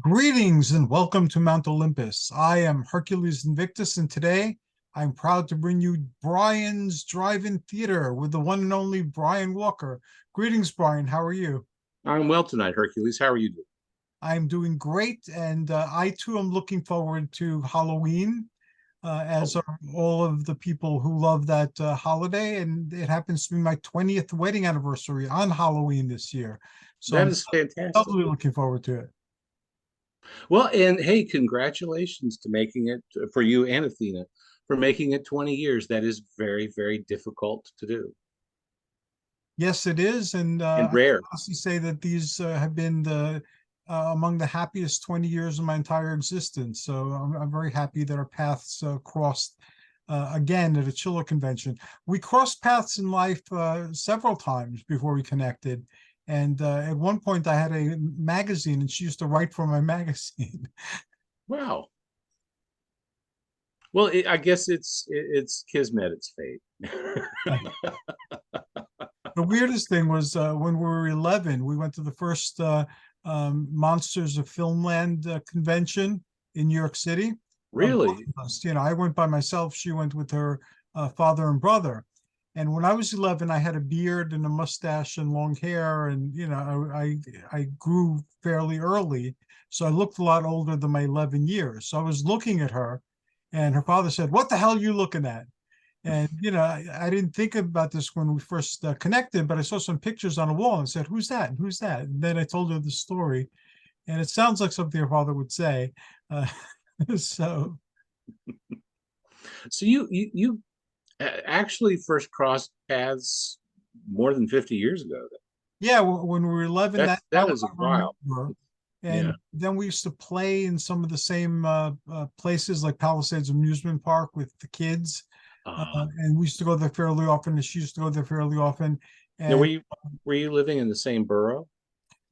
Greetings and welcome to Mount Olympus. I am Hercules Invictus, and today I'm proud to bring you Brian's Drive-In Theater with the one and only Brian Walker. Greetings, Brian. How are you? I'm well tonight, Hercules. How are you doing? I'm doing great, and I too am looking forward to Halloween, as Oh, are all of the people who love that holiday. And it happens to be my 20th wedding anniversary on Halloween this year. So that I'm is fantastic. totally looking forward to it. Well, and hey, congratulations to making it for you and Athena for making it 20 years. That is very, very difficult to do Yes, it is, and and I can rare. honestly say that these have been the among the happiest 20 years of my entire existence. So I'm very happy that our paths crossed again at a Chiller convention. We crossed paths in life several times before we connected, and at one point I had a magazine, and she used to write for my magazine. Wow. Well, I guess it's kismet, it's fate. The weirdest thing was when we were 11, we went to the first Monsters of Filmland convention in New York City. Both Really? of us, I went by myself. She went with her father and brother. And when I was 11, I had a beard and a mustache and long hair, and I grew fairly early, so I looked a lot older than my 11 years. So I was looking at her, and her father said, "What the hell are you looking at?" And I didn't think about this when we first connected, but I saw some pictures on a wall and said, "Who's that? Who's that?" And then I told her the story, and it sounds like something her father would say. Uh, so So you actually first crossed paths more than 50 years ago. yeah, when we were 11, that That is a I while. remember. Yeah. And then we used to play in some of the same places like Palisades Amusement Park with the kids. Uh, And we used to go there fairly often, and she used to go there fairly often. now And were you living in the same borough?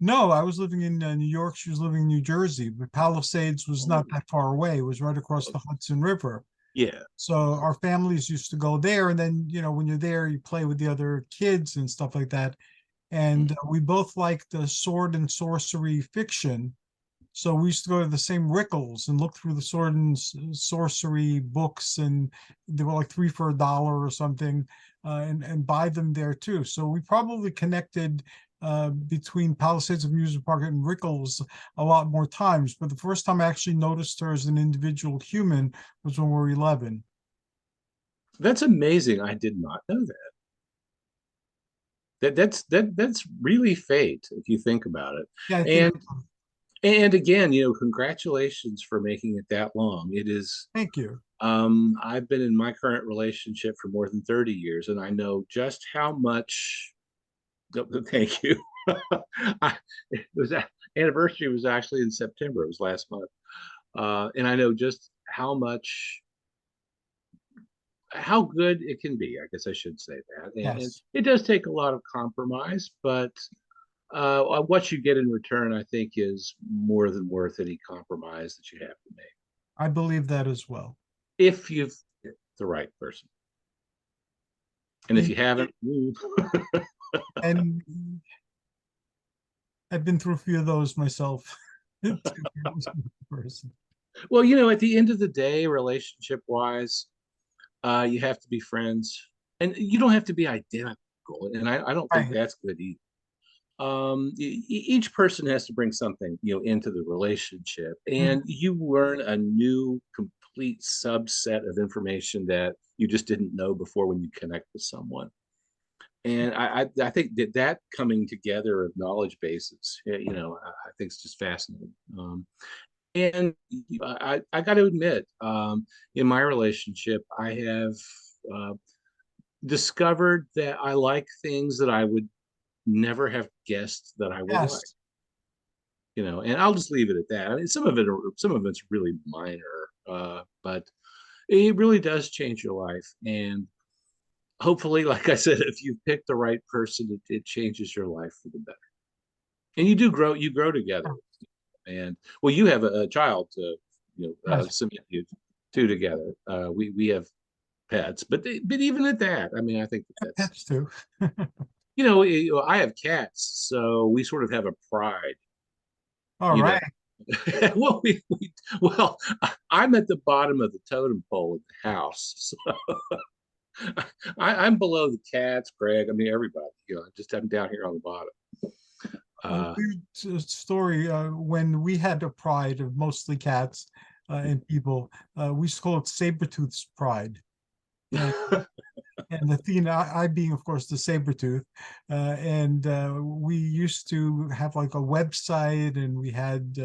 no, I was living in New York. She was living in New Jersey, but Palisades was Oh, not that far away. It was right across the Hudson River. yeah. So our families used to go there. And then, when you're there, you play with the other kids and stuff like that. And we both liked the sword and sorcery fiction. So we used to go to the same Rickles and look through the sword and sorcery books, and they were like three for $1 or something, and buy them there too. So we probably connected between Palisades Amusement Park and Rickles a lot more times. But the first time I actually noticed her as an individual human was when we were 11. That's amazing. I did not know that. That's really fate if you think about it. Yeah, I think. And and again, congratulations for making it that long. It is Thank you. I've been in my current relationship for more than 30 years and I know just how much thank you. It was anniversary was actually in September. It was last month. And I know just how good it can be. I guess I should say that. And Yes, it does take a lot of compromise, but what you get in return, I think, is more than worth any compromise that you have to make I believe that as well. if you've hit the right person. And if And you haven't, and I've been through a few of those myself. Person. well, at the end of the day, relationship wise, you have to be friends, and you don't have to be identical. And I don't think Right. that's good either. Each person has to bring something into the relationship, Mhm. and you learn a new complete subset of information that you just didn't know before when you connect with someone. And I think that coming together of knowledge bases, I think it's just fascinating. And I got to admit, in my relationship, I have uh, discovered that I like things that I would never have guessed that I would like. Yes. And I'll just leave it at that. I mean, some of it's really minor, but it really does change your life. And hopefully, like I said, if you pick the right person, it changes your life for the better. And you grow together. And well, you have a child to, Yes. submit you two together. We have pets, but even at that, I mean, I think that's, Pets too. I have cats, so we sort of have a pride All you know right. Well, well, I'm at the bottom of the totem pole at the house, so I'm below the cats, Greg. I mean, everybody. Just I'm down here on the bottom. A Uh, weird story. When we had a pride of mostly cats and people, we used to call it Sabertooth's Pride. And and Athena, I being, of course, the saber tooth, and we used to have like a website, and we had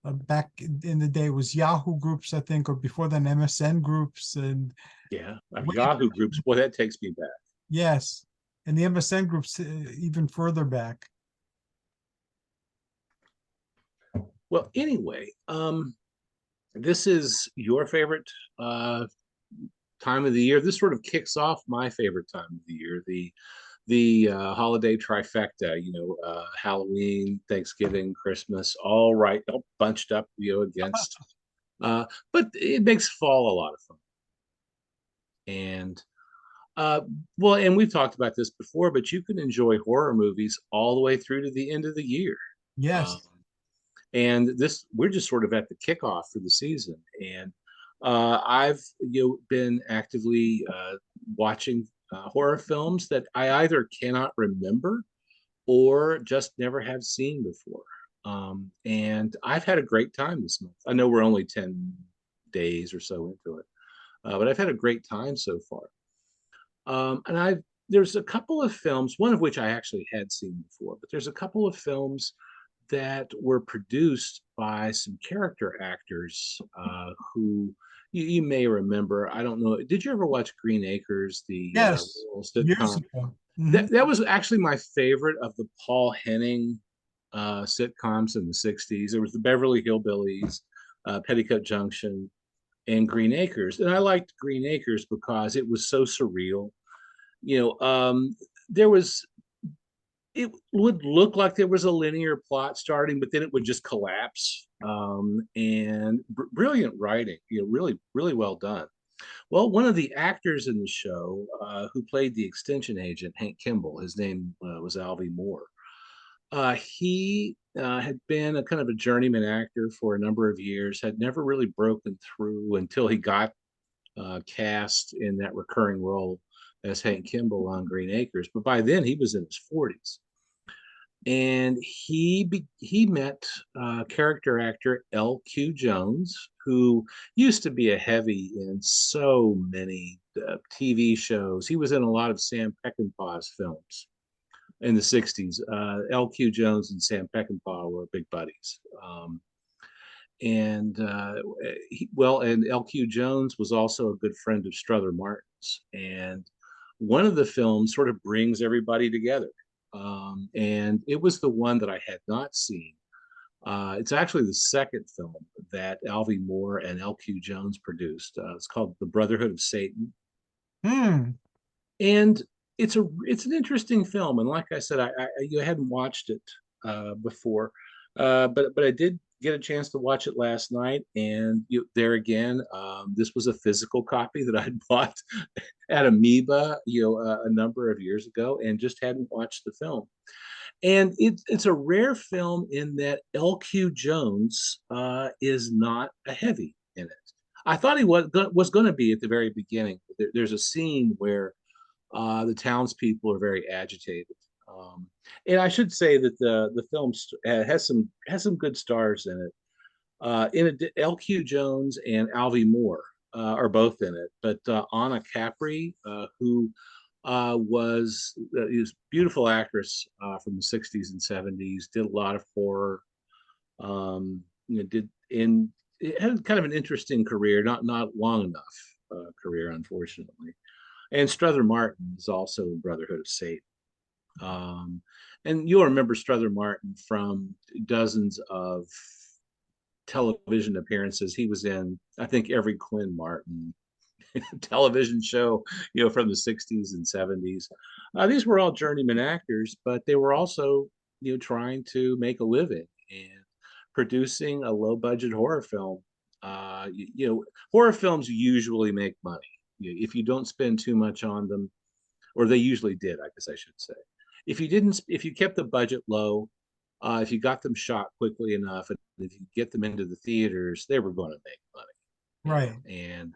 back in the day it was Yahoo groups, I think, or before then MSN groups, and yeah, way, Yahoo groups. Boy, that takes me back. yes, and the MSN groups even further back. Well, anyway, this is your favorite time of the year. This sort of kicks off my favorite time of the year, the holiday trifecta. Halloween, Thanksgiving, Christmas, all bunched up, against. But it makes fall a lot of fun. And well, and we've talked about this before, but you can enjoy horror movies all the way through to the end of the year. Um, Yes, and this we're just sort of at the kickoff for the season, and I've been actively watching horror films that I either cannot remember or just never have seen before. And I've had a great time this month. I know we're only 10 days or so into it, but I've had a great time so far. And there's a couple of films, one of which I actually had seen before, but there's a couple of films that were produced by some character actors who you may remember. I don't know. Did you ever watch Green Acres, the yes, rural years sitcom? ago. That was actually my favorite of the Paul Henning sitcoms in the 60s. There was the Beverly Hillbillies, Petticoat Junction, and Green Acres. And I liked Green Acres because it was so surreal. There was it would look like there was a linear plot starting, but then it would just collapse. And brilliant writing, really, really well done. Well, one of the actors in the show who played the extension agent, Hank Kimball, his name was Alvy Moore. He had been a kind of a journeyman actor for a number of years, had never really broken through until he got cast in that recurring role as Hank Kimball on Green Acres. But by then he was in his 40s, and he met character actor L.Q. Jones, who used to be a heavy in so many TV shows. He was in a lot of Sam Peckinpah's films in the 60s. L.Q. Jones and Sam Peckinpah were big buddies. And and L.Q. Jones was also a good friend of Strother Martin's. And one of the films sort of brings everybody together. And it was the one that I had not seen. It's actually the second film that Alvy Moore and L.Q. Jones produced. It's called The Brotherhood of Satan. Hmm. And it's an interesting film. And like I said, you hadn't watched it before, but I did get a chance to watch it last night. And there again, this was a physical copy that I'd bought at Amoeba, a number of years ago, and just hadn't watched the film. And it's a rare film in that L.Q. Jones is not a heavy in it. I thought he was going to be at the very beginning. There's a scene where the townspeople are very agitated. And I should say that the film has some good stars in it. L.Q. Jones and Alvy Moore are both in it, but Anna Capri, who was a beautiful actress from the 60s and 70s, did a lot of horror. Did in It had kind of an interesting career, not long enough career, unfortunately. And Strother Martin is also in Brotherhood of Satan. Um, and you'll remember Strother Martin from dozens of television appearances. He was in, I think, every Quinn Martin television show, from the 60s and 70s. These were all journeyman actors, but they were also, trying to make a living and producing a low budget horror film. Horror films usually make money if you don't spend too much on them, or they usually did, I guess I should say. If you kept the budget low, If you got them shot quickly enough, and if you get them into the theaters, they were going to make Right. money.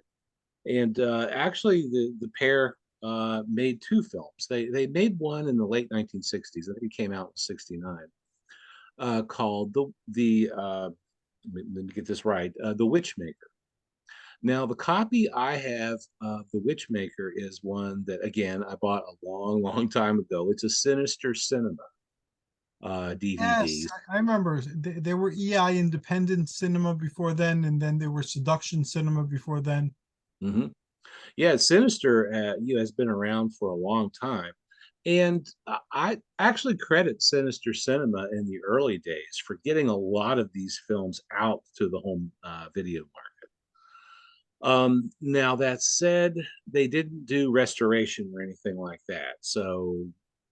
And actually, the pair made two films. They made one in the late 1960s. I think it came out in '69, called the let me get this right, The Witchmaker. Now, the copy I have of The Witchmaker is one that, again, I bought a long, long time ago. It's a Sinister Cinema Yes, DVD. I remember there were EI Independent Cinema before then, and then there were Seduction Cinema before then. Hmm. Yeah, Sinister, has been around for a long time, and I actually credit Sinister Cinema in the early days for getting a lot of these films out to the home video market. Now that said, they didn't do restoration or anything like that. So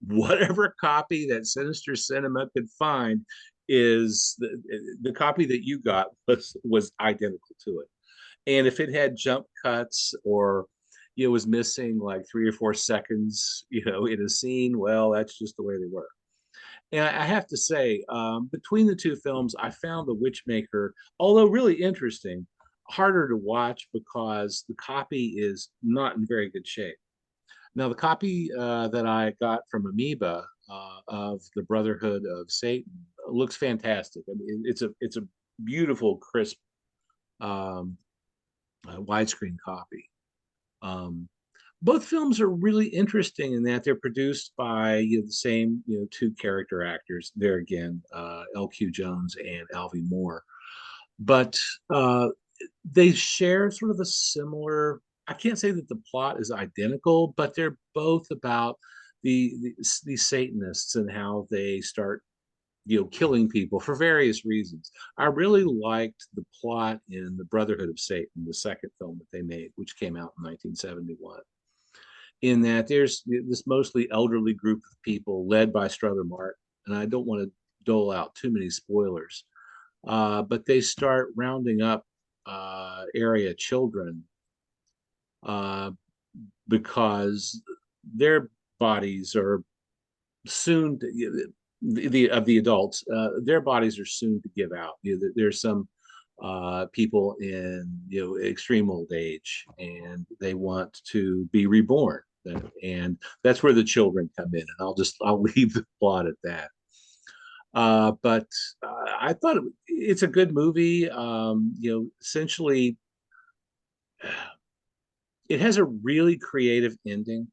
whatever copy that Sinister Cinema could find is the copy that you got was identical to it. And if it had jump cuts or was missing like 3 or 4 seconds, in a scene, well, that's just the way they were. And I have to say, between the two films, I found The Witchmaker, although really interesting, harder to watch because the copy is not in very good shape. Now, the copy that I got from Amoeba of the Brotherhood of Satan looks fantastic. I mean, it's a beautiful, crisp um, widescreen copy. Um, both films are really interesting in that they're produced by the same two character actors. There again, L.Q. Jones and Alvy Moore, but they share sort of a similar. I can't say that the plot is identical, but they're both about these Satanists and how they start killing people for various reasons. I really liked the plot in The Brotherhood of Satan, the second film that they made, which came out in 1971. In that there's this mostly elderly group of people led by Strother Martin, and I don't want to dole out too many spoilers, but they start rounding up area children uh, because their bodies are soon to, the adults, their bodies are soon to give out. There's some people in extreme old age, and they want to be reborn, and that's where the children come in. And I'll leave the plot at that. But I thought it's a good movie. Essentially, it has a really creative ending.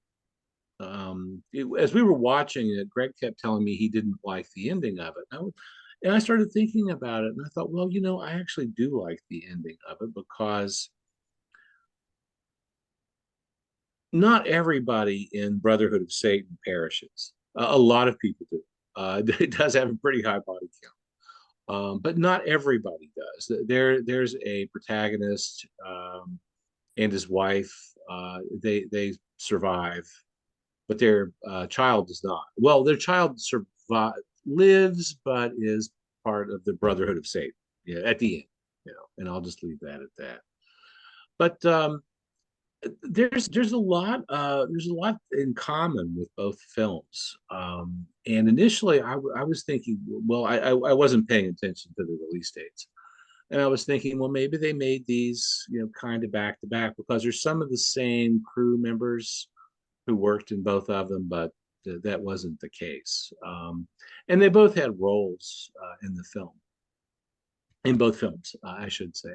As we were watching it, Greg kept telling me he didn't like the ending of it. And I started thinking about it, and I thought, well, I actually do like the ending of it because not everybody in Brotherhood of Satan perishes. A lot of people do. It does have a pretty high body count, but not everybody does. There's a protagonist and his wife. They survive, but their child does not. Well, their child lives, but is part of the Brotherhood of Satan. Yeah, at the end, and I'll just leave that at that. But there's a lot in common with both films. And initially, I was thinking, well, I wasn't paying attention to the release dates, and I was thinking, well, maybe they made these kind of back to back because there's some of the same crew members who worked in both of them, but that wasn't the case. And they both had roles in both films, I should say.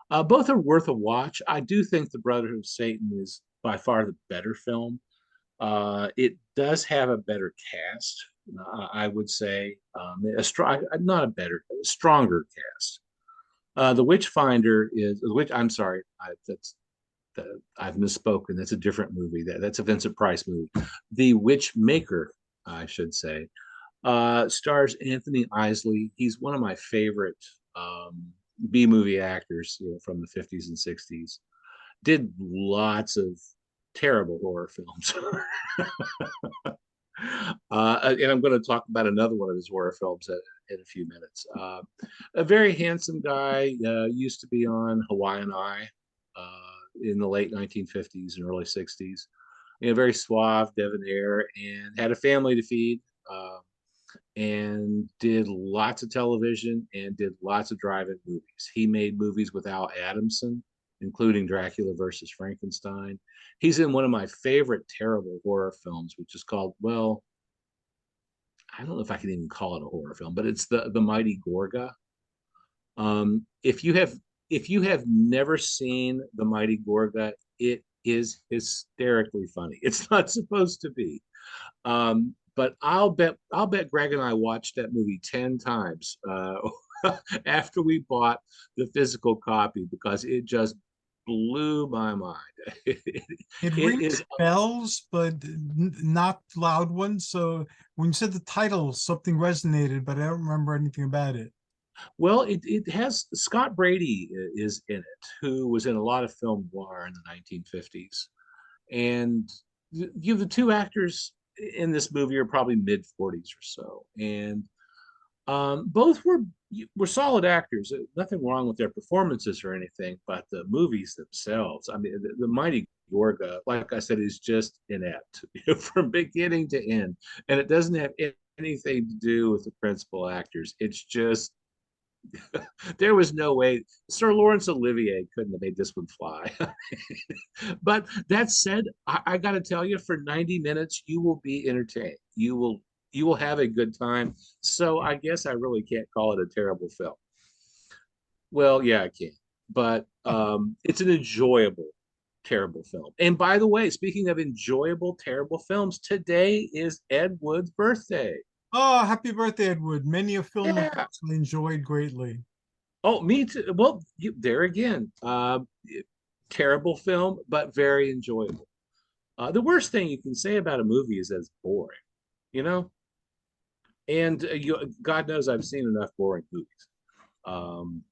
Both are worth a watch. I do think The Brotherhood of Satan is by far the better film. It does have a better cast, I would say. Not a better, a stronger cast. The Witchfinder is, which I'm sorry, I've misspoken. That's a different movie. That's a Vincent Price movie. The Witchmaker, I should say, stars Anthony Isley. He's one of my favorite B movie actors, from the 50s and 60s. Did lots of terrible horror films. And I'm going to talk about another one of his horror films in a few minutes. A very handsome guy, used to be on Hawaiian Eye in the late 1950s and early 60s. Very suave, debonair, and had a family to feed. and did lots of television and did lots of drive-in movies. He made movies with Al Adamson, including Dracula versus Frankenstein. He's in one of my favorite terrible horror films, which is called, well, I don't know if I can even call it a horror film, but it's the Mighty Gorga. If you have never seen the Mighty Gorga, it is hysterically funny. It's not supposed to be. But I'll bet Greg and I watched that movie 10 times after we bought the physical copy because it just blew my mind. it It rings is bells, but not loud ones. So when you said the title, something resonated, but I don't remember anything about it. well, it has Scott Brady is in it, who was in a lot of film noir in the 1950s. And you the two actors in this movie are probably mid 40s or so, and both were solid actors. Nothing wrong with their performances or anything, but the movies themselves. I mean, the Mighty Gorga, like I said, is just inept from beginning to end, and it doesn't have anything to do with the principal actors. It's just there was no way Sir Laurence Olivier couldn't have made this one fly. But that said, I got to tell you, for 90 minutes, you will be entertained. You will have a good time. So I guess I really can't call it a terrible film. Well, yeah, I can, but it's an enjoyable terrible film. And by the way, speaking of enjoyable terrible films, today is Ed Wood's birthday. Oh, happy birthday, Edward. Many a film I've Yeah. actually enjoyed greatly. Oh, me too. Well, there again, terrible film, but very enjoyable. The worst thing you can say about a movie is that it's boring, you know? And God knows I've seen enough boring movies. Um,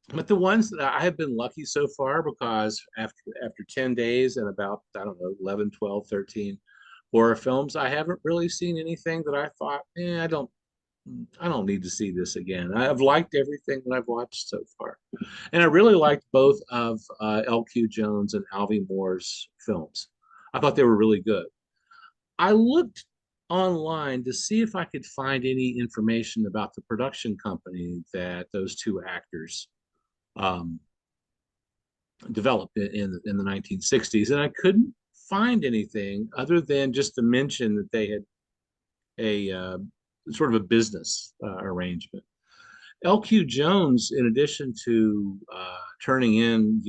but the ones that I have been lucky so far, because after 10 days and about, I don't know, 11, 12, 13 horror films, I haven't really seen anything that I thought, I don't need to see this again. I've liked everything that I've watched so far. And I really liked both of L.Q. Jones and Alvy Moore's films. I thought they were really good. I looked online to see if I could find any information about the production company that those two actors um, developed in the 1960s, and I couldn't find anything other than just to mention that they had a sort of a business arrangement. L.Q. Jones, in addition to turning in,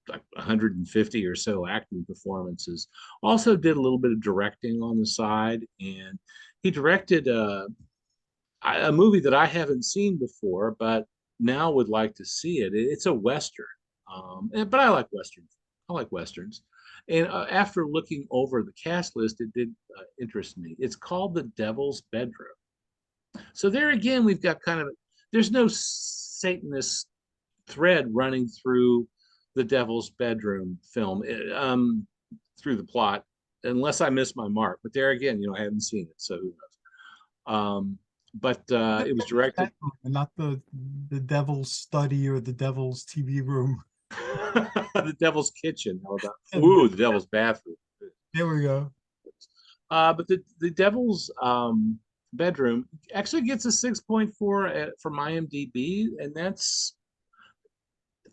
like 150 or so acting performances, also did a little bit of directing on the side, and he directed a movie that I haven't seen before, but now would like to see it. It's a Western, but I like Westerns. I like Westerns. And after looking over the cast list, it did interest me. It's called The Devil's Bedroom. So there again, we've got kind of, there's no Satanist thread running through the Devil's Bedroom film, through the plot, unless I miss my mark. But there again, I haven't seen it, so who knows? But The it was Devil's directed. Bedroom, and not the Devil's Study or the Devil's TV room. The Devil's Kitchen. How about, And ooh, the Devil's Bathroom. there we go. But the Devil's Bedroom actually gets a 6.4 from IMDb, and that's,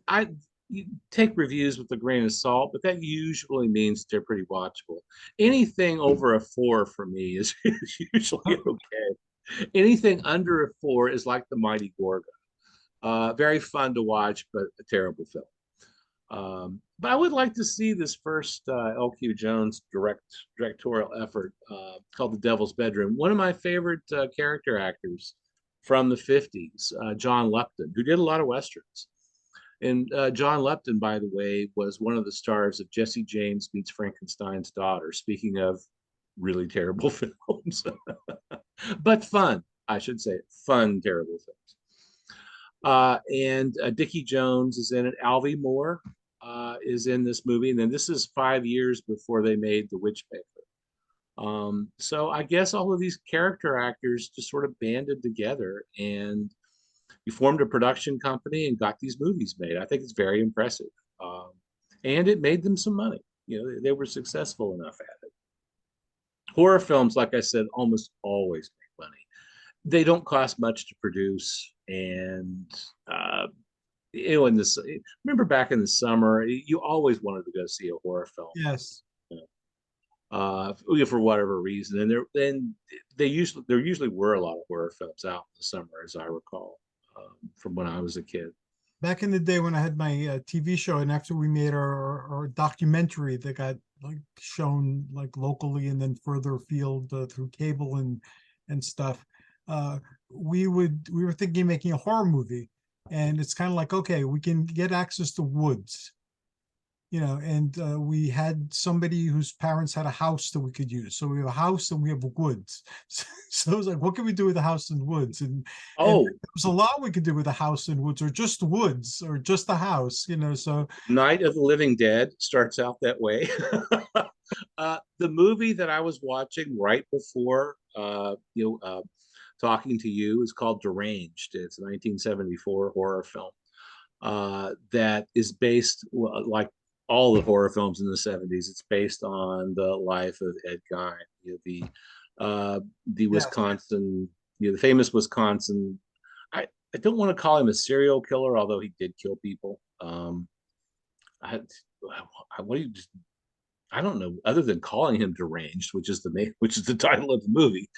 I you take reviews with a grain of salt, but that usually means they're pretty watchable. Anything over a 4 for me is usually okay. Anything under a 4 is like the Mighty Gorga. Very fun to watch, but a terrible film. But I would like to see this first L.Q. Jones directorial effort called The Devil's Bedroom. One of my favorite character actors from the 50s, John Lupton, who did a lot of Westerns. And John Lupton, by the way, was one of the stars of Jesse James Meets Frankenstein's Daughter. Speaking of really terrible films, but fun, I should say, fun, terrible films. And Dickie Jones is in it. Alvy Moore is in this movie. And then this is 5 years before they made The Witchmaker. So I guess all of these character actors just sort of banded together and you formed a production company and got these movies made. I think it's very impressive. And it made them some money. They were successful enough at it. Horror films, like I said, almost always make money. They don't cost much to produce, and in this, remember back in the summer, you always wanted to go see a horror film, Yes. you for whatever reason. And there usually were a lot of horror films out in the summer, as I recall, from when I was a kid. Back in the day when I had my TV show, and after we made our documentary that got like shown like locally and then further afield through cable and stuff, uh, we were thinking of making a horror movie, and it's kind of like, okay, we can get access to woods, and we had somebody whose parents had a house that we could use. So we have a house and we have woods. So it was like, what can we do with a house and woods? And Oh, there was a lot we could do with a house and woods, or just woods, or just a house. So Night of the Living Dead starts out that way. The movie that I was watching right before, talking to you is called Deranged. It's a 1974 horror film that is based, like all the horror films in the 70s. It's based on the life of Ed Gein, the yes, Wisconsin, the famous Wisconsin. I don't want to call him a serial killer, although he did kill people. I, what do you just? I don't know. Other than calling him deranged, which is the name, which is the title of the movie,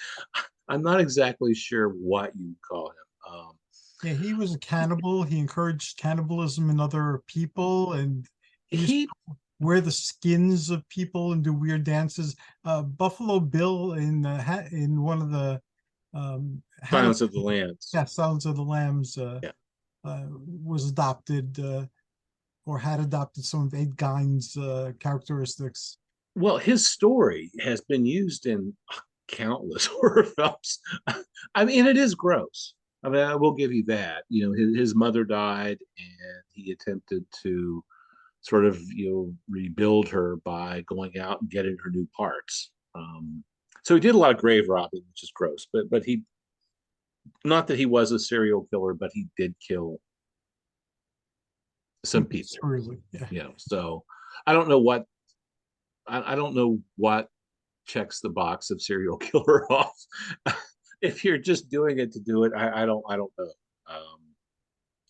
I'm not exactly sure what you call him. yeah, he was a cannibal. He encouraged cannibalism in other people, and he used He to wear the skins of people and do weird dances. Buffalo Bill in one of the had a Silence of the Lambs. yeah, Silence of the Lambs Yeah. was adopted or had adopted some of Ed Gein's characteristics. Well, his story has been used in countless horror films. I mean, it is gross. I mean, I will give you that. His mother died, and he attempted to sort of rebuild her by going out and getting her new parts. So he did a lot of grave robbing, which is gross. But he, not that he was a serial killer, but he did kill some people. Really, yeah. So I don't know what I don't know what checks the box of serial killer off. If you're just doing it to do it, I don't know.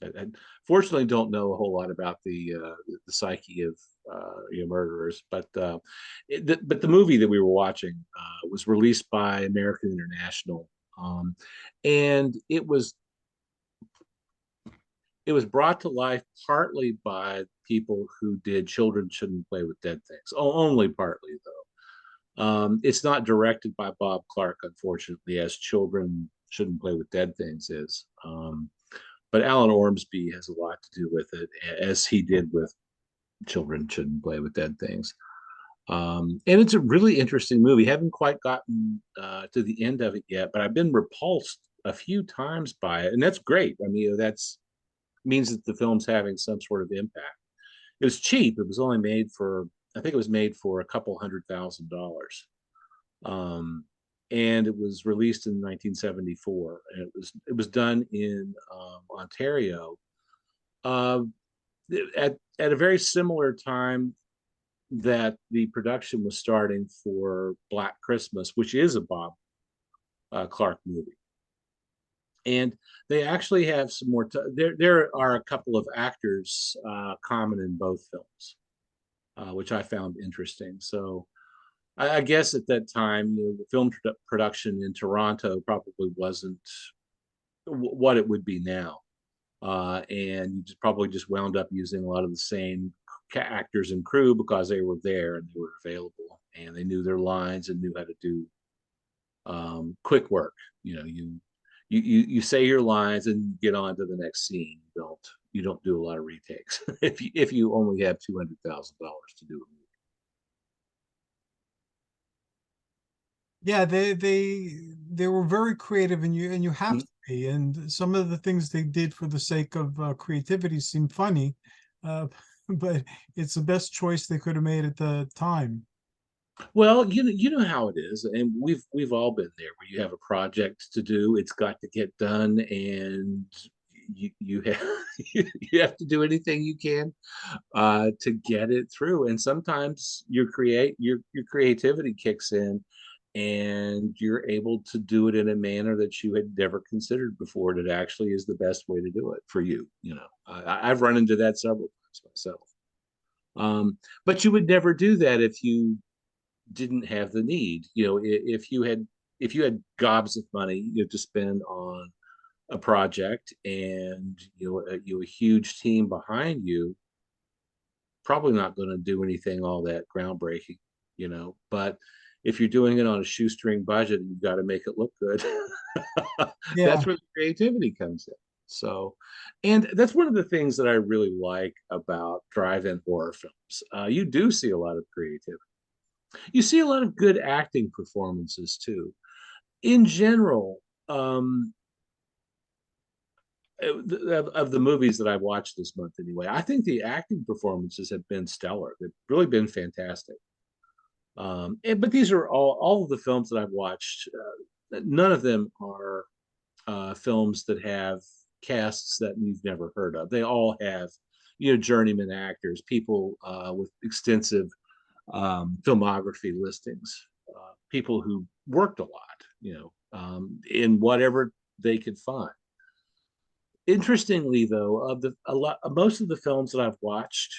I fortunately don't know a whole lot about the psyche of murderers, but the movie that we were watching was released by American International, and it was brought to life partly by people who did Children Shouldn't Play with Dead Things. Only partly, though. It's not directed by Bob Clark, unfortunately, as Children Shouldn't Play with Dead Things is. But Alan Ormsby has a lot to do with it, as he did with Children Shouldn't Play with Dead Things. And it's a really interesting movie. Haven't quite gotten to the end of it yet, but I've been repulsed a few times by it, and that's great. I mean, that's means that the film's having some sort of impact. It was cheap. It was only made for, I think it was made for a couple $100,000. Um, and it was released in 1974, and it was done in Ontario uh, at a very similar time that the production was starting for Black Christmas, which is a Bob Clark movie. And they actually have some more. There are a couple of actors common in both films, which I found interesting. So I guess at that time, the film production in Toronto probably wasn't what it would be now, and you probably just wound up using a lot of the same actors and crew because they were there and they were available and they knew their lines and knew how to do quick work. You say your lines and get on to the next scene. You don't do a lot of retakes if you only have $200,000 to do it. Yeah, they were very creative, and you have Mhm. to be. And some of the things they did for the sake of creativity seem funny, uh, but it's the best choice they could have made at the time. Well, you know how it is, and we've all been there where you have a project to do, it's got to get done, and you have you have to do anything you can to get it through. And sometimes your creativity kicks in, and you're able to do it in a manner that you had never considered before that actually is the best way to do it for you. I've run into that several times myself. But you would never do that if you didn't have the need. If you had gobs of money to spend on a project, and a huge team behind you, probably not going to do anything all that groundbreaking. But if you're doing it on a shoestring budget, you've got to make it look good. Yeah, That's where the creativity comes in. So, and that's one of the things that I really like about drive-in horror films. You do see a lot of creativity. You see a lot of good acting performances too. In general, of the movies that I've watched this month anyway, I think the acting performances have been stellar. They've really been fantastic. But these are all of the films that I've watched. None of them are films that have casts that you've never heard of. They all have, journeyman actors, people with extensive filmography listings, people who worked a lot, in whatever they could find. Interestingly, though, most of the films that I've watched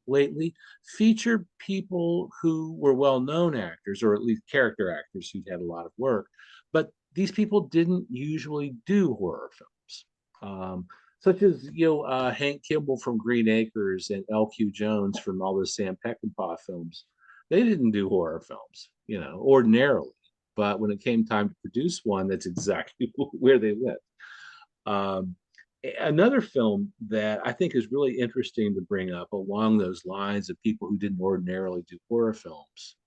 lately feature people who were well-known actors, or at least character actors who'd had a lot of work. But these people didn't usually do horror films, such as Hank Kimball from Green Acres and L.Q. Jones from all those Sam Peckinpah films. They didn't do horror films, ordinarily. But when it came time to produce one, that's exactly where they went. Um, Another film that I think is really interesting to bring up along those lines of people who didn't ordinarily do horror films,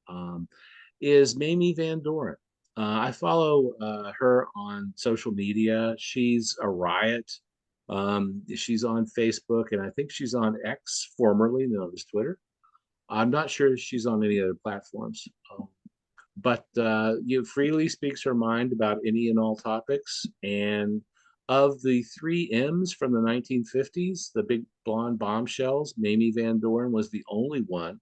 is Mamie Van Doren. I follow her on social media. She's a riot. She's on Facebook, and I think she's on X, formerly known as Twitter. I'm not sure if she's on any other platforms. But freely speaks her mind about any and all topics. And of the three M's from the 1950s, the big blonde bombshells, Mamie Van Doren was the only one,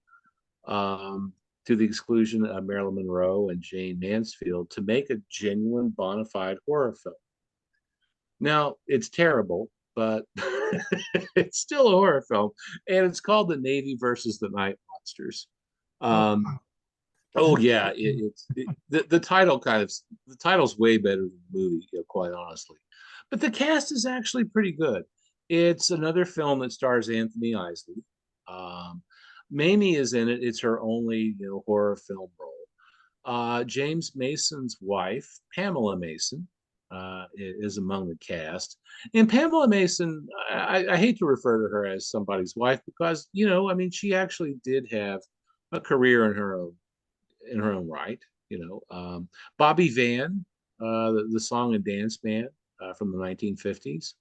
to the exclusion of Marilyn Monroe and Jane Mansfield, to make a genuine bona fide horror film. Now, it's terrible, but it's still a horror film, and it's called The Navy versus the Night Monsters. oh, Um, Oh yeah, the title the title's way better than the movie, quite honestly. But the cast is actually pretty good. It's another film that stars Anthony Isley. Um, Mamie is in it. It's her only horror film role. James Mason's wife, Pamela Mason, is among the cast. And Pamela Mason, I hate to refer to her as somebody's wife because I mean, she actually did have a career in her own right. Bobby Van, the song and dance band from the 1950s,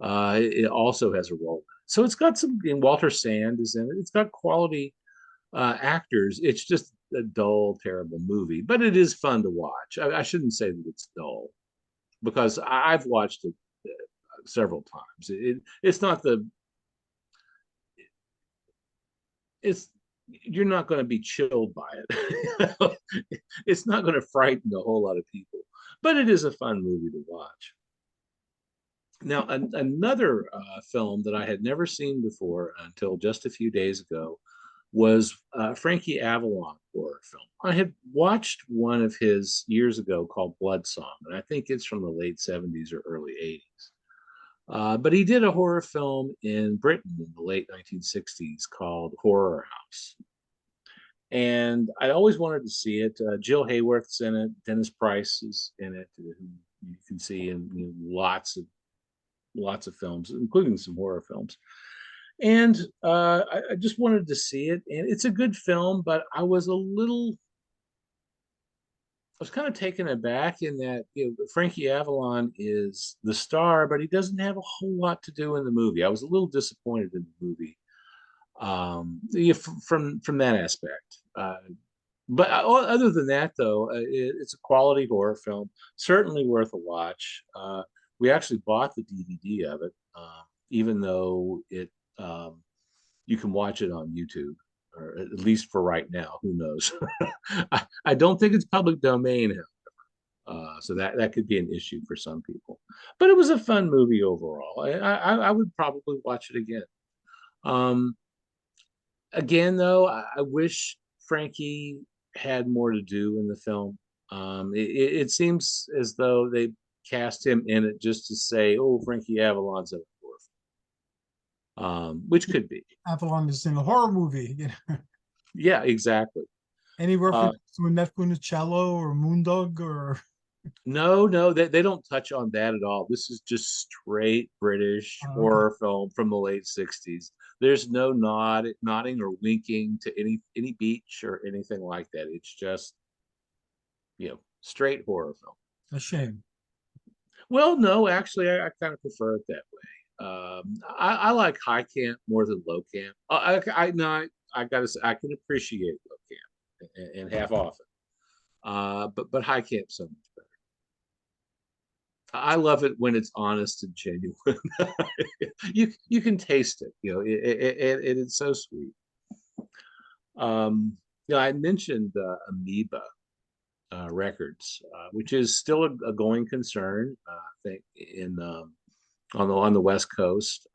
it also has a role. So it's got some, and Walter Sand is in it. It's got quality actors. It's just a dull, terrible movie, but it is fun to watch. I shouldn't say that it's dull because I've watched it several times. It's not the it's you're not going to be chilled by it. It's not going to frighten a whole lot of people, but it is a fun movie to watch. Now, another film that I had never seen before until just a few days ago was Frankie Avalon horror film. I had watched one of his years ago called Blood Song, and I think it's from the late 70s or early 80s. But he did a horror film in Britain in the late 1960s called Horror House. And I always wanted to see it. Jill Hayworth's in it. Dennis Price is in it, who you can see in lots of films, including some horror films. And I just wanted to see it. And it's a good film, but I was kind of taken aback in that Frankie Avalon is the star, but he doesn't have a whole lot to do in the movie. I was a little disappointed in the movie, from that aspect. But other than that, though, it's a quality horror film, certainly worth a watch. We actually bought the DVD of it, even though you can watch it on YouTube. or at least for right now. Who knows? I don't think it's public domain, so that could be an issue for some people. But it was a fun movie overall. I would probably watch it again. Um, Again, though, I wish Frankie had more to do in the film. It seems as though they cast him in it just to say, "Oh, Frankie Avalon's in a horror film," which could be. Avalon is in a horror movie. Yeah, exactly. Any Uh, reference to Annette Funicello or Moondog or no, no, they don't touch on that at all. This is just straight British okay, horror film from the late 60s. There's no nodding or winking to any beach or anything like that. It's just, straight horror film. a shame. Well, no, actually, I kind of prefer it that way. I like high camp more than low camp. No, I gotta say I can appreciate low camp and half often, but high camp so much better. I love it when it's honest and genuine. You can taste it. It's so sweet. I mentioned Amoeba Records, which is still a going concern. I think in on the West Coast.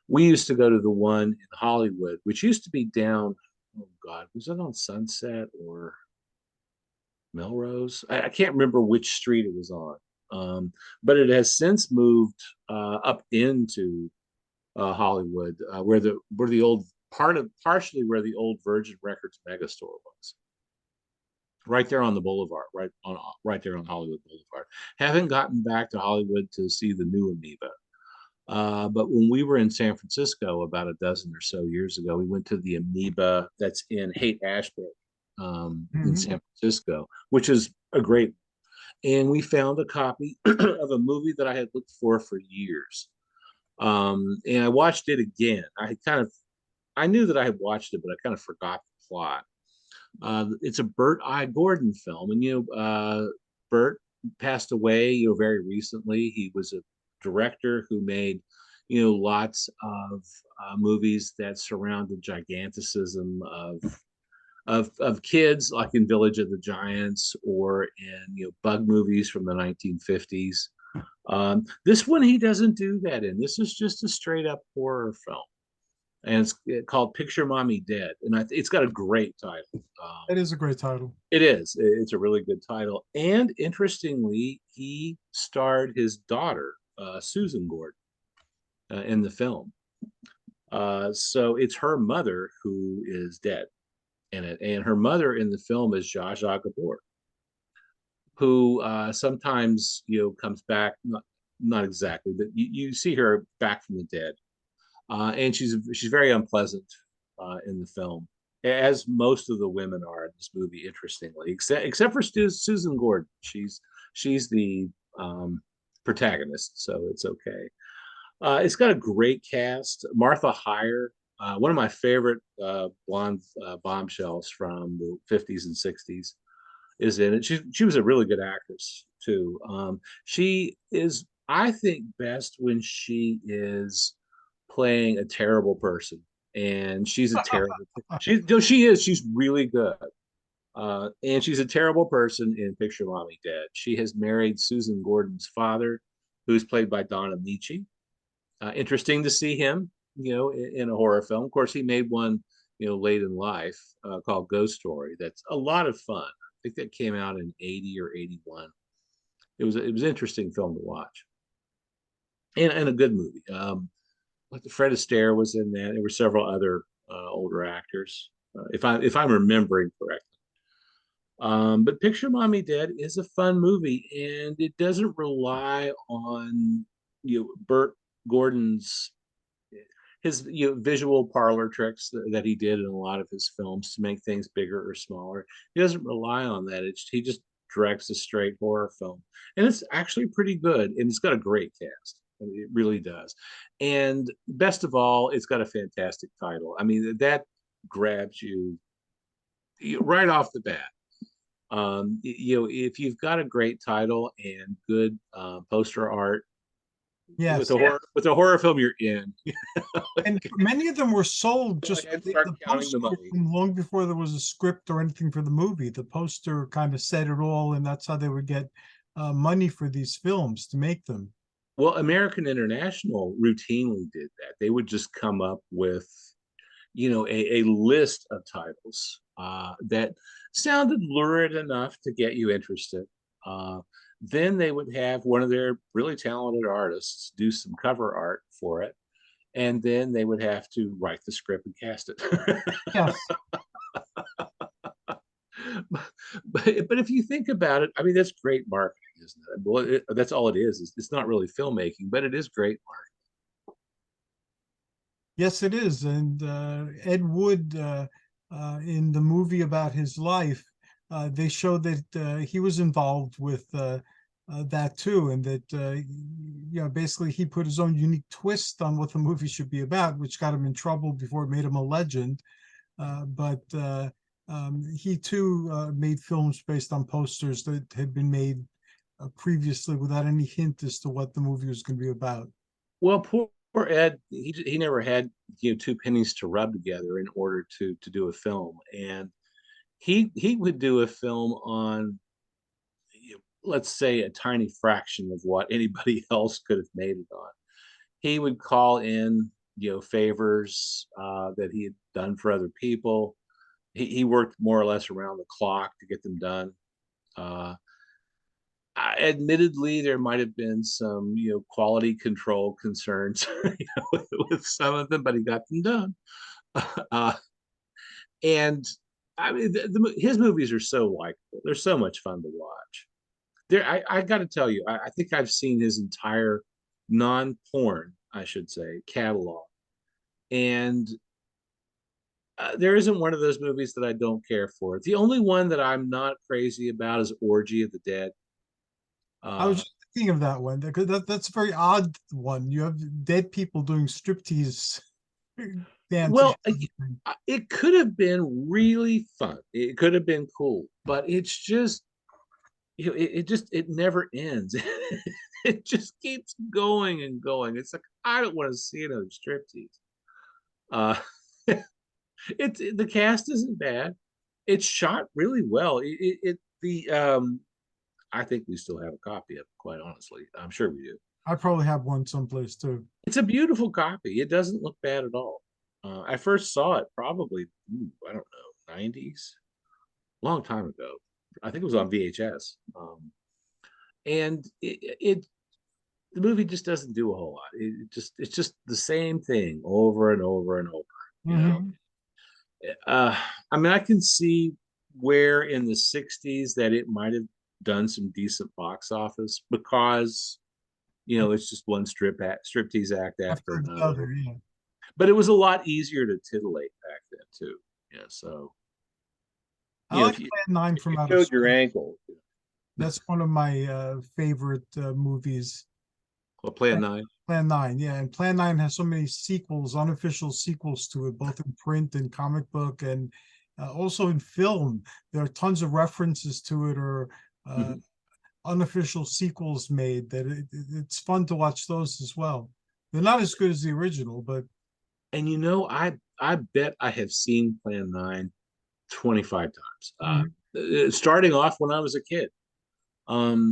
We used to go to the one in Hollywood, which used to be down. Oh God, was it on Sunset or Melrose? I can't remember which street it was on. But it has since moved up into Hollywood, where the old partially where the old Virgin Records megastore was, right there on the boulevard, right there on Hollywood Boulevard. Haven't gotten back to Hollywood to see the new Amoeba. But when we were in San Francisco about a dozen or so years ago, we went to the Amoeba that's in Haight Ashbury in Mhm. San Francisco, which is a great. And we found a copy of a movie that I had looked for years. And I watched it again. I knew that I had watched it, but I kind of forgot the plot. It's a Burt I. Gordon film, and Burt passed away, very recently. He was a director who made, lots of movies that surround the giganticism of kids, like in Village of the Giants or in bug movies from the 1950s. This one he doesn't do that in. This is just a straight up horror film, and it's called Picture Mommy Dead, and it's got a great title. It is a great title. It is. It's a really good title, and interestingly, he starred his daughter, Susan Gordon, in the film. So it's her mother who is dead in it, and her mother in the film is Zsa Zsa Gabor, who sometimes comes back, not exactly, but you see her back from the dead, and she's very unpleasant in the film, as most of the women are in this movie. Interestingly, except for Susan Gordon, she's the protagonist, so it's okay. It's got a great cast. Martha Heyer, one of my favorite blonde bombshells from the 50s and 60s, is in it. She was a really good actress too. She is, I think, best when she is playing a terrible person, and she's a terrible. She no, she is. She's really good. And she's a terrible person in Picture Mommy Dead. She has married Susan Gordon's father, who's played by Don Amici. Interesting to see him, in a horror film. Of course, he made one, late in life called Ghost Story. That's a lot of fun. I think that came out in 80 or 81. It was an interesting film to watch, and a good movie. Like Fred Astaire was in that. There were several other older actors, if I'm remembering correctly. But Picture Mommy Dead is a fun movie, and it doesn't rely on Burt Gordon's his visual parlor tricks that he did in a lot of his films to make things bigger or smaller. He doesn't rely on that. He just directs a straight horror film, and it's actually pretty good. And it's got a great cast. I mean, it really does. And best of all, it's got a fantastic title. I mean, that grabs you right off the bat. If you've got a great title and good poster art, with Yes. a horror film, you're in. And many of them were sold Go just ahead and the start counting the poster money. from long before there was a script or anything for the movie. The poster kind of said it all, and that's how they would get money for these films to make them. Well, American International routinely did that. They would just come up with, a list of titles that sounded lurid enough to get you interested. Then they would have one of their really talented artists do some cover art for it, and then they would have to write the script and cast it. Yes. but if you think about it, I mean, that's great marketing, isn't it? Well, that's all it is. It's not really filmmaking, but it is great marketing. Yes, it is. And Ed Wood, in the movie about his life, they showed that he was involved with that too, and that basically he put his own unique twist on what the movie should be about, which got him in trouble before it made him a legend. But he too made films based on posters that had been made previously without any hint as to what the movie was going to be about. Well, poor Ed, he never had two pennies to rub together in order to do a film, and he would do a film on, let's say, a tiny fraction of what anybody else could have made it on. He would call in favors that he had done for other people. He worked more or less around the clock to get them done. Admittedly, there might have been some quality control concerns with some of them, but he got them done. uh, and I mean, his movies are so likable. They're so much fun to watch. I got to tell you, I think I've seen his entire non-porn, I should say, catalog, and there isn't one of those movies that I don't care for. The only one that I'm not crazy about is Orgy of the Dead. I was Uh, just thinking of that one because that's a very odd one. You have dead people doing striptease dances. well, it could have been really fun. It could have been cool, but it's just, it never ends. It just keeps going and going. It's like, I don't want to see another striptease. Uh, the cast isn't bad. It's shot really well. I think we still have a copy of it, quite honestly. I'm sure we do. I probably have one someplace too. It's a beautiful copy. It doesn't look bad at all. I first saw it probably, I don't know, 90s, long time ago. I think it was on VHS. And the movie just doesn't do a whole lot. It's just the same thing over and over and over. You know, Mm-hmm. uh, I mean, I can see where in the '60s that it might have done some decent box office because it's just one striptease act after After the another. other, yeah. But it was a lot easier to titillate back then too. Yeah, so I like if you Plan 9 if you from Outer showed your Space. ankle, That's one of my favorite movies. well, Plan 9. Plan 9, yeah. And Plan 9 has so many sequels, unofficial sequels to it, both in print and comic book and also in film. There are tons of references to it or uh, Mhm. unofficial sequels made that it's fun to watch those as well. They're not as good as the original, but And I bet I have seen Plan 9 25 times. mhm. Starting off when I was a kid.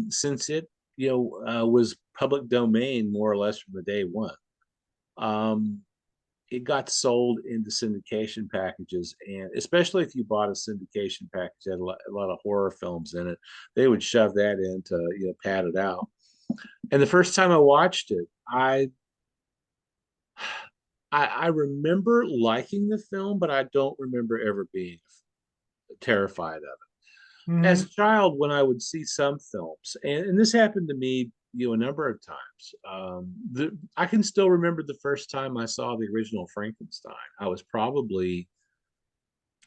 Since it was public domain more or less from the day one. Um, it got sold into syndication packages, and especially if you bought a syndication package that had a lot of horror films in it, they would shove that in to pad it out. And the first time I watched it, I remember liking the film, but I don't remember ever being terrified of it. As Mhm. a child, when I would see some films, and this happened to me, a number of times. I can still remember the first time I saw the original Frankenstein. I was probably,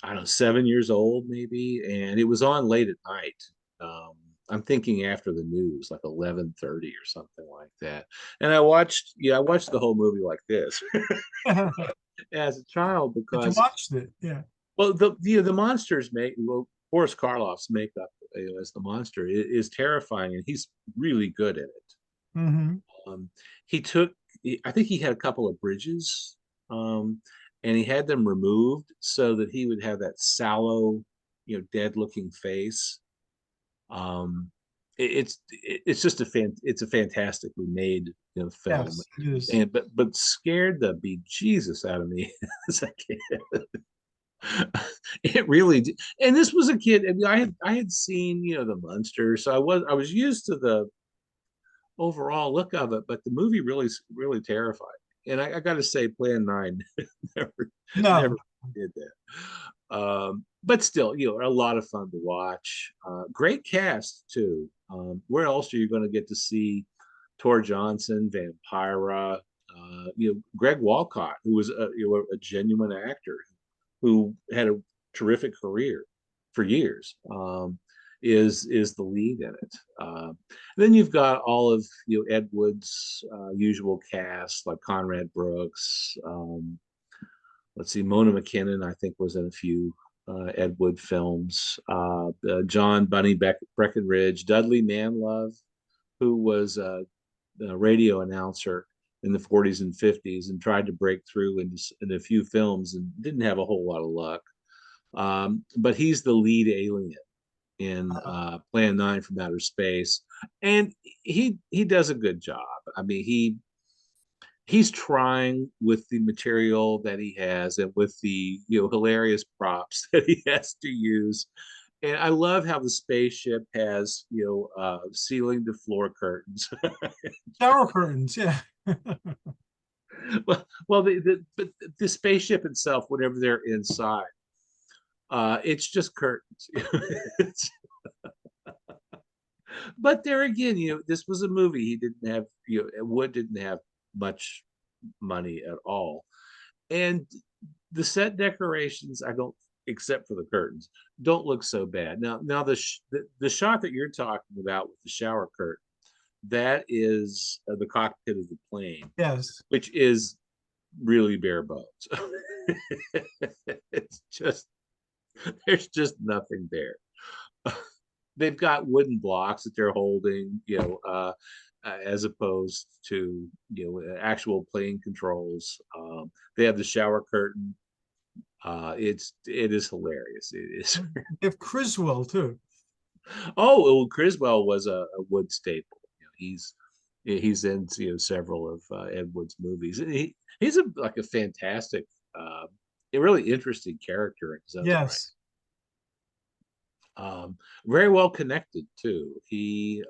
I don't know, 7 years old maybe, and it was on late at night. Um, I'm thinking after the news, like 11:30 or something like that. And I watched the whole movie like this as a child But you because, watched it, yeah. well, the monsters make, well, Boris Karloff's makeup as the monster is terrifying, and he's really good at it. Hmm. Um, he took, I think he had a couple of bridges, and he had them removed so that he would have that sallow, dead looking face. Um, it's just it's a fantastically made, film, Yes, it is. and but scared the bejesus out of me as a kid. It really did. And this was a kid. I mean, I had seen, the Munsters, so I was used to the overall look of it, but the movie really terrified me. And I got to say, Plan 9 never No, never did that. But still, a lot of fun to watch. Great cast too. Where else are you going to get to see Tor Johnson, Vampira, Greg Walcott, who was a genuine actor who had a terrific career for years, is the lead in it. Then you've got all of Ed Wood's usual cast, like Conrad Brooks. Let's see, Mona McKinnon, I think, was in a few Ed Wood films. John Breckenridge, Dudley Manlove, who was a radio announcer in the 40s and 50s and tried to break through in a few films and didn't have a whole lot of luck. But he's the lead alien in Plan 9 from Outer Space, and he does a good job. I mean, he's trying with the material that he has and with the hilarious props that he has to use. And I love how the spaceship has ceiling to floor curtains. shower curtains. Yeah. Well, but the spaceship itself, whenever they're inside, it's just curtains. But there again, this was a movie. He didn't have, Wood didn't have much money at all, and the set decorations, I don't, except for the curtains, don't look so bad. Now the shot that you're talking about with the shower curtain, that is the cockpit of the plane, Yes. which is really bare bones. It's just, there's just nothing there. They've got wooden blocks that they're holding, as opposed to actual plane controls. They have the shower curtain. It is hilarious. It is. They have Criswell too. Oh, well, Criswell was a Wood staple. He's in several of Ed Wood's movies, and he's like a fantastic, a really interesting character in his own right. Yes. Very well connected too. He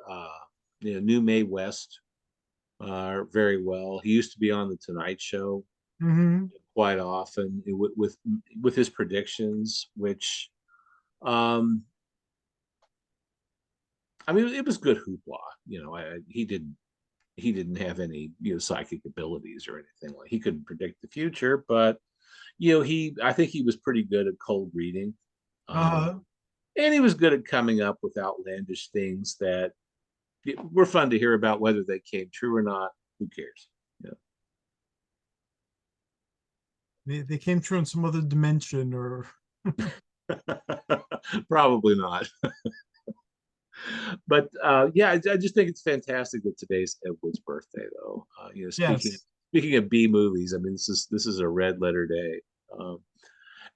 knew Mae West very well. He used to be on the Tonight Show Hmm. quite often with his predictions, which I mean, it was good hoopla. He didn't have any psychic abilities or anything. Like, he couldn't predict the future, but I think he was pretty good at cold reading. Um, Uh, and he was good at coming up with outlandish things that were fun to hear about. Whether they came true or not, who cares? they came true in some other dimension or Probably not. But yeah, I just think it's fantastic with today's Ed Wood's birthday, though. Speaking yes. speaking of B movies, I mean, this is a red letter day, um,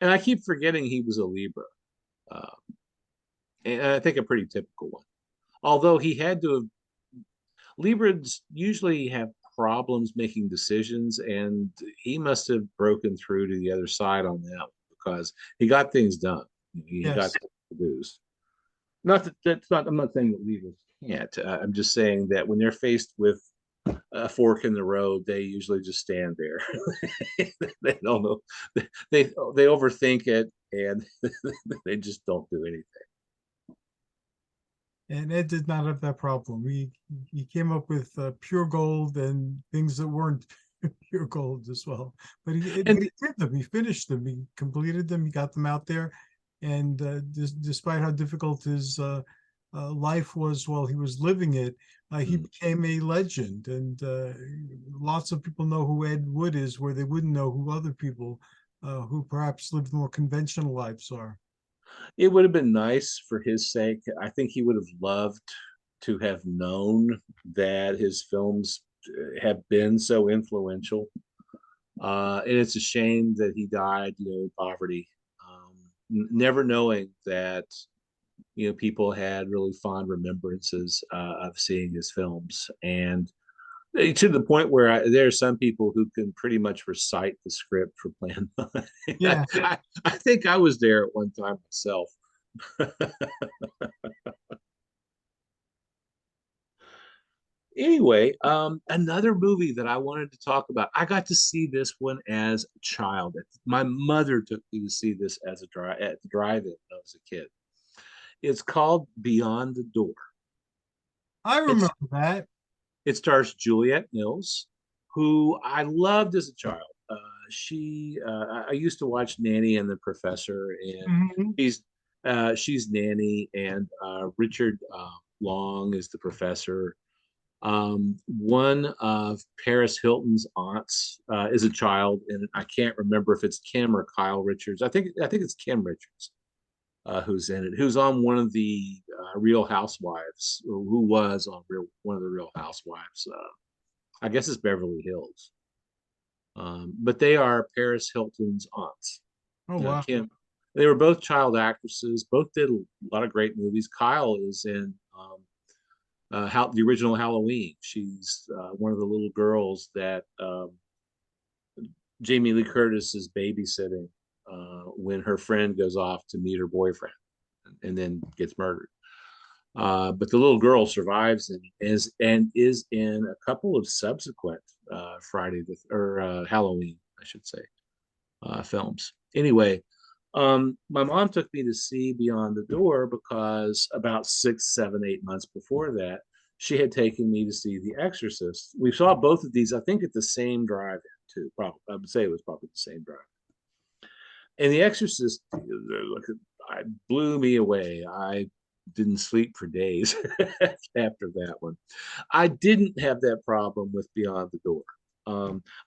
and I keep forgetting he was a Libra, uh, and I think a pretty typical one. Although he had to have, Libras usually have problems making decisions, and he must have broken through to the other side on that one, because he got things done. He got Yes. things produced. Not that that's not. I'm not saying that Libras can't. I'm just saying that when they're faced with a fork in the road, they usually just stand there. They don't know. They overthink it, and they just don't do anything. And Ed did not have that problem. He came up with pure gold and things that weren't pure gold as well. But And he did them. He finished them. He completed them. He got them out there. And despite how difficult his life was while he was living it, he became a legend. And lots of people know who Ed Wood is, where they wouldn't know who other people who perhaps lived more conventional lives are. it would have been nice for his sake. I think he would have loved to have known that his films have been so influential. And it's a shame that he died, in poverty, never knowing that, people had really fond remembrances of seeing his films. And to the point where there are some people who can pretty much recite the script for Plan 9. Yeah. I think I was there at one time myself. Anyway, another movie that I wanted to talk about. I got to see this one as a child. My mother took me to see this as at the drive-in when I was a kid. It's called Beyond the Door. I remember It's that. it stars Juliette Mills, who I loved as a child. I used to watch Nanny and the Professor, and Mhm. she's Nanny, and Richard Long is the professor. One of Paris Hilton's aunts is a child, and I can't remember if it's Kim or Kyle Richards. I think it's Kim Richards who's in it, who's on one of the Real Housewives, or who was on one of the Real Housewives. I guess it's Beverly Hills. But they are Paris Hilton's aunts. Oh wow. Kim, they were both child actresses. Both did a lot of great movies. Kyle is in the original Halloween. She's one of the little girls that Jamie Lee Curtis is babysitting when her friend goes off to meet her boyfriend and then gets murdered. But the little girl survives and is in a couple of subsequent Halloween, I should say, films. Anyway, my mom took me to see Beyond the Door because about 6, 7, 8 months before that, she had taken me to see The Exorcist. We saw both of these, I think, at the same drive-in too. Probably, I would say it was probably the same drive. And The Exorcist, I blew me away. I didn't sleep for days after that one. I didn't have that problem with Beyond the Door.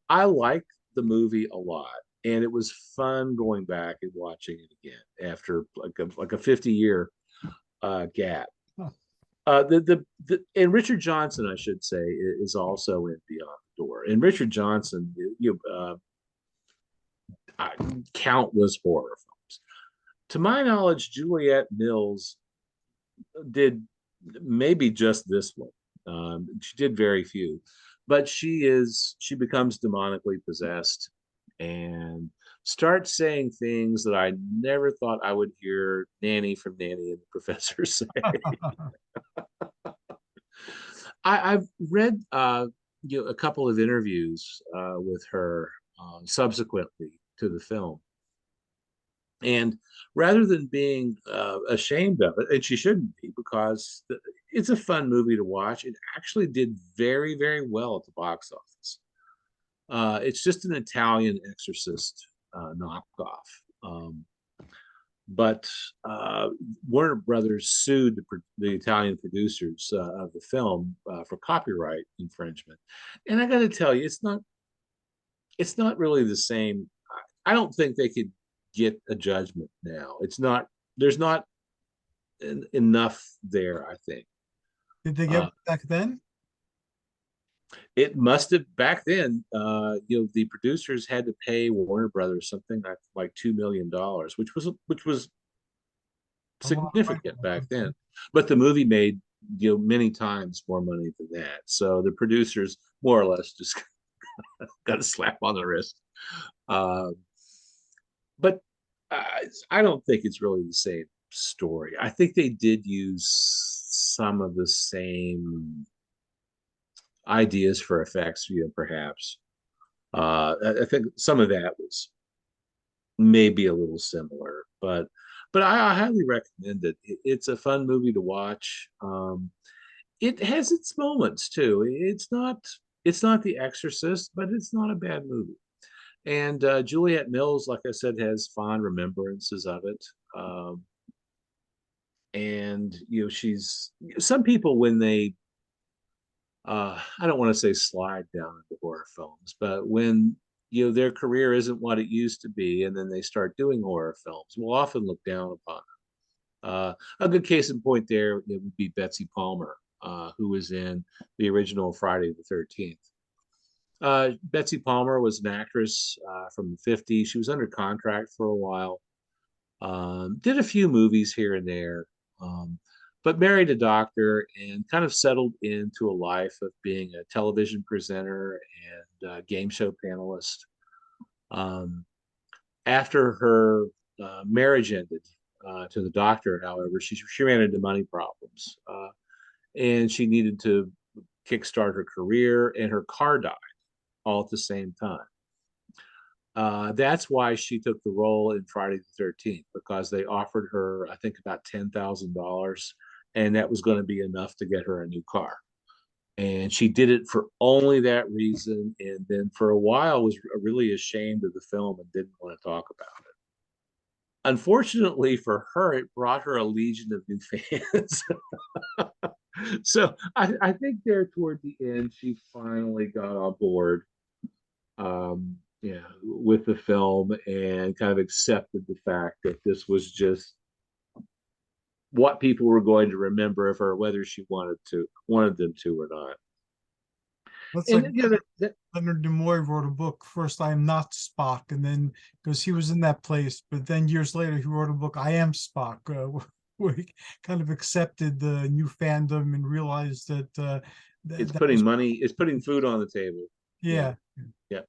I liked the movie a lot, and it was fun going back and watching it again after like a 50-year gap. Huh. And Richard Johnson, I should say, is also in Beyond the Door. And Richard Johnson, countless horror films. To my knowledge, Juliette Mills did maybe just this one. She did very few, but she becomes demonically possessed and starts saying things that I never thought I would hear Nanny from Nanny and the Professor say. I've read a couple of interviews with her subsequently to the film, and rather than being ashamed of it, and she shouldn't be because it's a fun movie to watch, it actually did very, very well at the box office. It's just an Italian Exorcist knockoff. But Warner Brothers sued the Italian producers of the film for copyright infringement, and I got to tell you, it's not really the same. I don't think they could get a judgment now. It's not. There's not enough there. I think Did they get uh, one back then? it must have back then. The producers had to pay Warner Brothers something like $2 million, which was A lot of money significant back back then. then. But the movie made many times more money than that. So the producers more or less just got a slap on the wrist. Uh, but I don't think it's really the same story. I think they did use some of the same ideas for effects, perhaps. I think some of that was maybe a little similar, but I highly recommend it. It's a fun movie to watch. It has its moments too. It's not The Exorcist, but it's not a bad movie. And Juliette Mills, like I said, has fond remembrances of it. And she's some people when they I don't want to say slide down into horror films, but when their career isn't what it used to be, and then they start doing horror films, will often look down upon it. A good case in point there, it would be Betsy Palmer. who was in the original Friday the 13th. Betsy Palmer was an actress from the 50s. She was under contract for a while. Did a few movies here and there, but married a doctor and kind of settled into a life of being a television presenter and game show panelist. After her marriage ended to the doctor, however, she ran into money problems, and she needed to kickstart her career, and her car died all at the same time. That's why she took the role in Friday the 13th, because they offered her, I think, about $10,000, and that was going to be enough to get her a new car. And she did it for only that reason, and then for a while was really ashamed of the film and didn't want to talk about it. Unfortunately for her, it brought her a legion of new fans. So I think there toward the end, she finally got on board, with the film and kind of accepted the fact that this was just what people were going to remember of her, whether she wanted them to or not. That's And like Leonard Nimoy wrote a book, First I Am Not Spock, and then because he was in that place, but then years later he wrote a book, I Am Spock, where he kind of accepted the new fandom and realized that it's putting food on the table. Yeah. Yeah.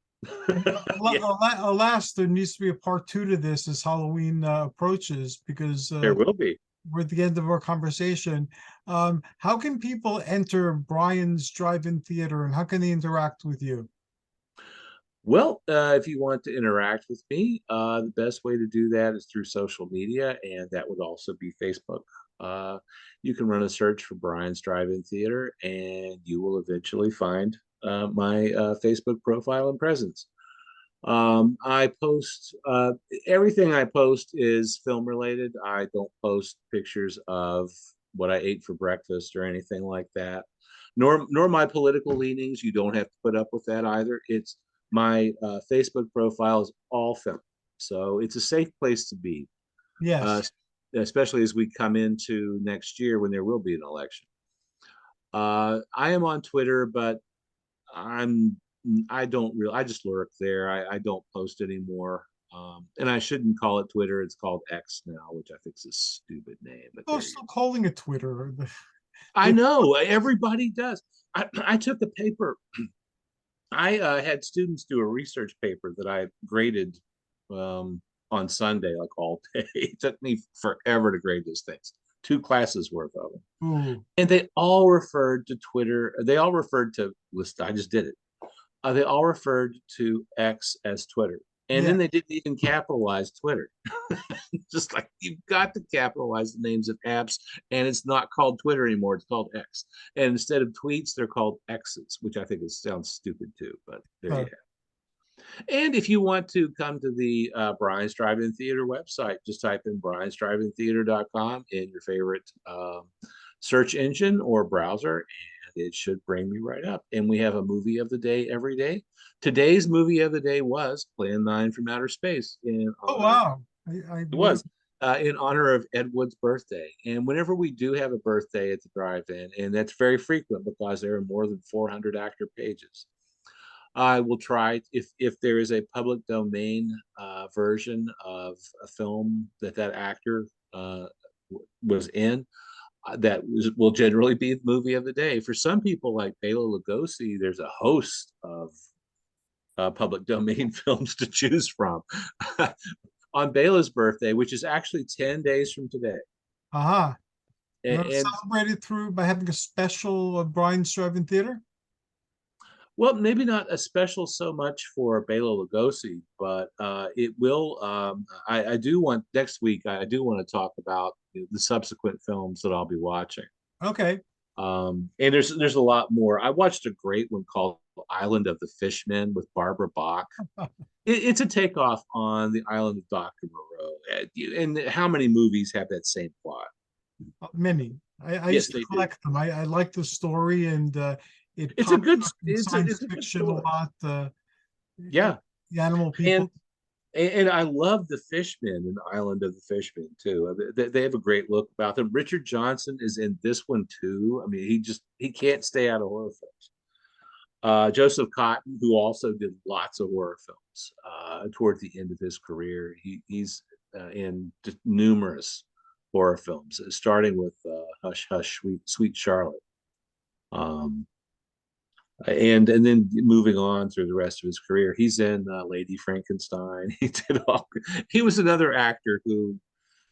Alas, there needs to be a part 2 to this as Halloween approaches, because there will be. We're at the end of our conversation. How can people enter Brian's Drive-In Theater, and how can they interact with you? Well, if you want to interact with me, the best way to do that is through social media, and that would also be Facebook. You can run a search for Brian's Drive-In Theater, and you will eventually find my Facebook profile and presence. I post everything I post is film related. I don't post pictures of what I ate for breakfast or anything like that, nor my political leanings. You don't have to put up with that either. It's my Facebook profile is all film, so it's a safe place to be. Yes. Especially as we come into next year when there will be an election. I am on Twitter, but I just lurk there. I don't post anymore. And I shouldn't call it Twitter. It's called X now, which I think is a stupid name. But Oh, still calling it Twitter. I know everybody does. I took a paper. I had students do a research paper that I graded on Sunday, like all day. It took me forever to grade those things. 2 classes worth of them. Ooh. And they all referred to Twitter. They all referred to I just did it. They all referred to X as Twitter. And then they didn't even capitalize Twitter. Just like, you've got to capitalize the names of apps, and it's not called Twitter anymore. It's called X. And instead of tweets, they're called X's, which I think sounds stupid too, but there you have it. And if you want to come to the Brian's Drive-In Theater website, just type in briansdriveintheater.com in your favorite search engine or browser, and it should bring me right up. And we have a movie of the day every day. Today's movie of the day was Plan 9 from Outer Space. Oh, wow. It was in honor of Ed Wood's birthday. And whenever we do have a birthday at the drive-in, and that's very frequent because there are more than 400 actor pages, I will try, if there is a public domain version of a film that actor was in, will generally be the movie of the day. For some people like Bela Lugosi, there's a host of public domain films to choose from. On Bela's birthday, which is actually 10 days from today. Aha. And celebrate it through by having a special Brian's Drive-In Theater? Well, maybe not a special so much for Bela Lugosi, but it will. I do want next week. I do want to talk about the subsequent films that I'll be watching. Okay. And there's a lot more. I watched a great one called Island of the Fishmen with Barbara Bach. It's a takeoff on the Island of Dr. Moreau. And how many movies have that same plot? Many. I used to collect them. I like the story, and it's a good science fiction a lot. Yeah, the animal people. And I love the Fishmen in Island of the Fishmen too. They have a great look about them. Richard Johnson is in this one too. I mean, he can't stay out of horror films. Joseph Cotton, who also did lots of horror films towards the end of his career, he's in just numerous horror films, starting with Hush Hush Sweet Charlotte. Um, and then moving on through the rest of his career, he's in Lady Frankenstein. He was another actor who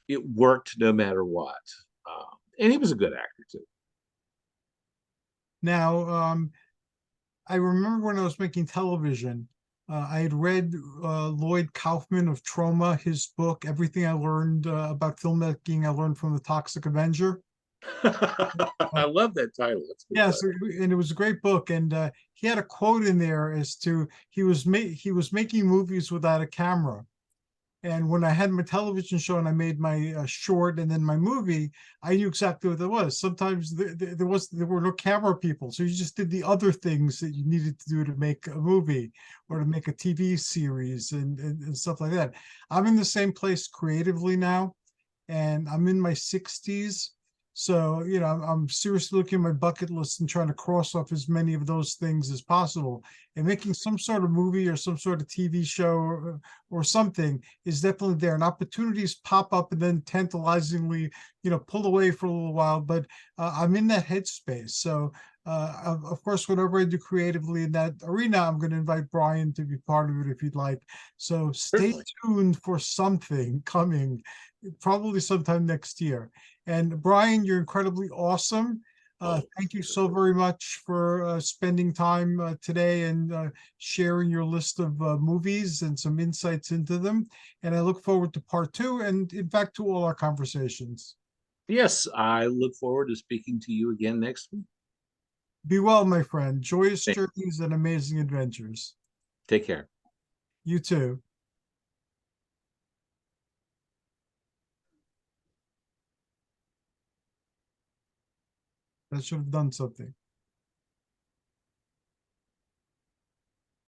it worked no matter what, and he was a good actor too. Now, I remember when I was making television, I had read Lloyd Kaufman of Trauma, his book, Everything I Learned About Filmmaking, I Learned from the Toxic Avenger. I love that title. That's a good Yes, title. and it was a great book, and he had a quote in there as to he was making movies without a camera. And when I had my television show and I made my short and then my movie, I knew exactly what that was. Sometimes there were no camera people, so you just did the other things that you needed to do to make a movie or to make a TV series and stuff like that. I'm in the same place creatively now, and I'm in my 60s. So, I'm seriously looking at my bucket list and trying to cross off as many of those things as possible. And making some sort of movie or some sort of TV show or something is definitely there. And opportunities pop up and then tantalizingly, pull away for a little while. But I'm in that headspace. So, of course, whatever I do creatively in that arena, I'm going to invite Brian to be part of it if he'd like. So stay Certainly. tuned for something coming probably sometime next year. And Brian, you're incredibly awesome. Oh, Thank you so very much for spending time today and sharing your list of movies and some insights into them. And I look forward to part two and, in fact, to all our conversations. yes, I look forward to speaking to you again next week. Be well, my friend. Joyous Thank- journeys and amazing adventures. Take care. You too. That should have done something.